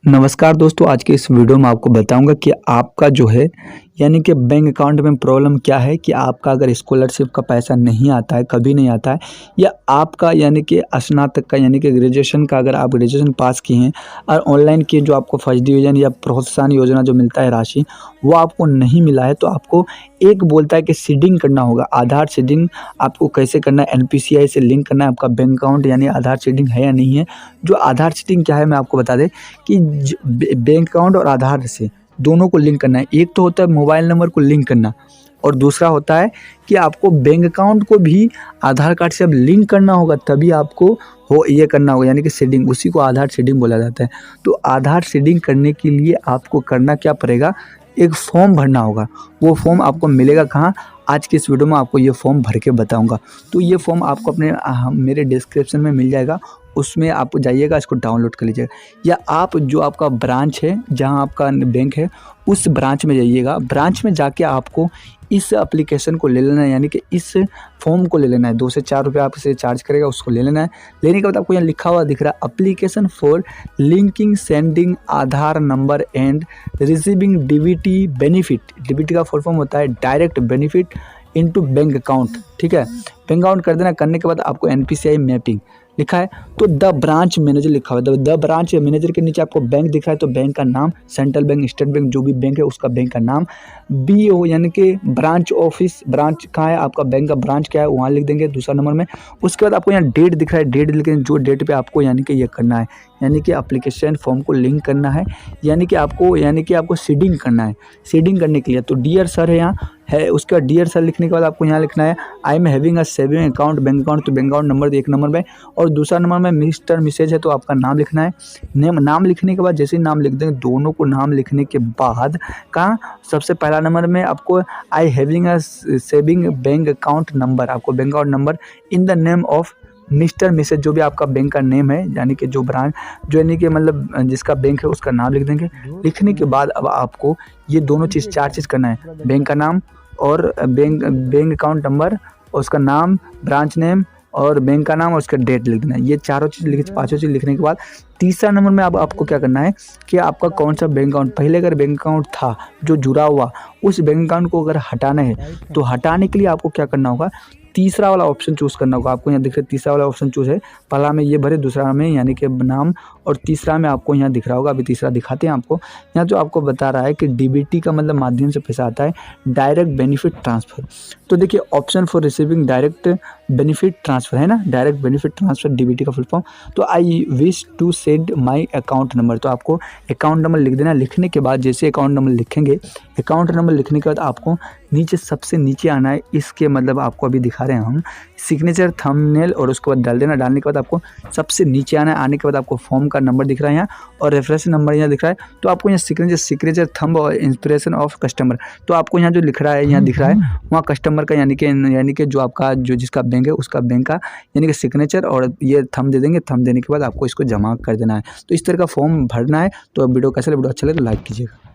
नमस्कार दोस्तों, आज के इस वीडियो में आपको बताऊंगा कि आपका जो है यानी कि बैंक अकाउंट में प्रॉब्लम क्या है कि आपका अगर स्कॉलरशिप का पैसा नहीं आता है, कभी नहीं आता है, या आपका यानी कि स्नातक का यानी कि ग्रेजुएशन का अगर आप ग्रेजुएशन पास किए हैं और ऑनलाइन की जो आपको फर्स्ट डिवीज़न या प्रोत्साहन योजना जो मिलता है राशि, वो आपको नहीं मिला है, तो आपको एक बोलता है कि सीडिंग करना होगा। आधार सीडिंग आपको कैसे करना है, एनपीसीआई से लिंक करना है आपका बैंक अकाउंट, यानी आधार सीडिंग है या नहीं है। जो आधार सीडिंग क्या है मैं आपको बता दें कि बैंक अकाउंट और आधार से दोनों को लिंक करना है। एक तो होता है मोबाइल नंबर को लिंक करना, और दूसरा होता है कि आपको बैंक अकाउंट को भी आधार कार्ड से अब लिंक करना होगा, तभी आपको हो ये करना होगा, यानी कि सीडिंग, उसी को आधार सीडिंग बोला जाता है। तो आधार सीडिंग करने के लिए आपको करना क्या पड़ेगा, एक फॉर्म भरना होगा। वो फॉर्म आपको मिलेगा कहाँ, आज के इस वीडियो में आपको ये फॉर्म भर के बताऊंगा। तो ये फॉर्म आपको अपने मेरे डिस्क्रिप्शन में मिल जाएगा, उसमें आप जाइएगा, इसको डाउनलोड कर लीजिएगा। या आप जो आपका ब्रांच है, जहां आपका बैंक है, उस ब्रांच में जाइएगा। ब्रांच में जाके आपको इस एप्लीकेशन को ले लेना है, यानी कि इस फॉर्म को ले लेना है। 2 से 4 रुपये आपसे चार्ज करेगा, उसको ले लेना है। लेने के बाद आपको यहाँ लिखा हुआ दिख रहा है, application for linking sending Aadhaar number and receiving DBT benefit. DBT का फुल फॉर्म होता है direct benefit into bank account. ठीक है, बैंक अकाउंट कर देना। करने के बाद आपको एनपीसीआई मैपिंग लिखा है, तो द ब्रांच मैनेजर लिखा हुआ है। द ब्रांच मैनेजर के नीचे आपको बैंक दिख रहा है, तो बैंक का नाम, सेंट्रल बैंक, स्टेट बैंक, जो भी बैंक है उसका बैंक का नाम। BO यानी कि ब्रांच ऑफिस, ब्रांच कहाँ है आपका, बैंक का ब्रांच क्या है वहाँ लिख देंगे दूसरा नंबर में। उसके बाद आपको यहाँ डेट दिख रहा है, डेट लिखेंगे, जो डेट पे आपको यानी कि ये करना है, यानी कि एप्लीकेशन फॉर्म को लिंक करना है, यानी कि आपको सीडिंग करना है। सीडिंग करने के लिए तो डियर सर है यहाँ है, उसका डियर सर लिखने के बाद आपको यहाँ लिखना है I am having a saving account, bank account, तो बैंक अकाउंट नंबर 1 नंबर में, और दूसरा नंबर में मिस्टर मिसेज है तो आपका नाम लिखना है। नाम लिखने के बाद जैसे ही नाम लिख देंगे, दोनों को नाम लिखने के बाद कहाँ सबसे पहला नंबर में आपको I having a saving bank account number, आपको bank account number in the name of mister missus, जो भी आपका बैंक का नेम है, यानी कि जो ब्रांच, जो यानी कि मतलब जिसका बैंक है उसका नाम लिख देंगे। लिखने के बाद अब आपको ये दोनों चीज़, 4 चीज़ करना है, बैंक का नाम और बैंक अकाउंट नंबर, उसका नाम, ब्रांच नेम और बैंक का नाम और उसका डेट लिख देना है। ये चारों चीज़ लिख, पाँचों चीज़ लिखने के बाद तीसरा नंबर में अब आपको क्या करना है कि आपका कौन सा बैंक अकाउंट, पहले अगर बैंक अकाउंट था जो जुड़ा हुआ, उस बैंक अकाउंट को अगर हटाना है, तो हटाने के लिए आपको क्या करना होगा, तीसरा वाला ऑप्शन चूज़ करना होगा। आपको यहाँ दिख रहा है तीसरा वाला ऑप्शन चूज़ है, पहला में ये भरे, दूसरा में यानी कि नाम, और तीसरा में आपको यहाँ दिख रहा होगा, अभी तीसरा दिखाते हैं आपको। यहाँ जो आपको बता रहा है कि डीबीटी का मतलब माध्यम से पैसा आता है, डायरेक्ट बेनिफिट ट्रांसफ़र। तो देखिए option for receiving direct benefit transfer है ना, डायरेक्ट बेनिफिट ट्रांसफ़र, डीबीटी का फुल फॉर्म। तो I wish to send my account number, तो आपको अकाउंट नंबर लिख देना। लिखने के बाद जैसे अकाउंट नंबर लिखेंगे, अकाउंट नंबर लिखने के बाद आपको नीचे सबसे नीचे आना है, इसके मतलब आपको अभी दिखा रहे हैं हम, सिग्नेचर, थंबनेल, और उसके बाद डाल देना। डालने के बाद आपको सबसे नीचे आना है। आने के बाद आपको फॉर्म का नंबर दिख रहा है यहाँ, और रेफरेंस नंबर यहाँ दिख रहा है। तो आपको यहाँ सिग्नेचर, थंब और इंस्पिरेशन ऑफ कस्टमर, तो आपको यहाँ जो लिख रहा है, यहाँ दिख रहा है वहाँ कस्टमर का यानी कि जो आपका जो जिसका बैंक है उसका बैंक का यानी कि सिग्नेचर और ये थंब दे देंगे। थंब देने के बाद आपको इसको जमा कर देना है। तो इस तरह का फॉर्म भरना है। तो वीडियो कैसा लगा, वीडियो अच्छा लगे तो लाइक कीजिएगा।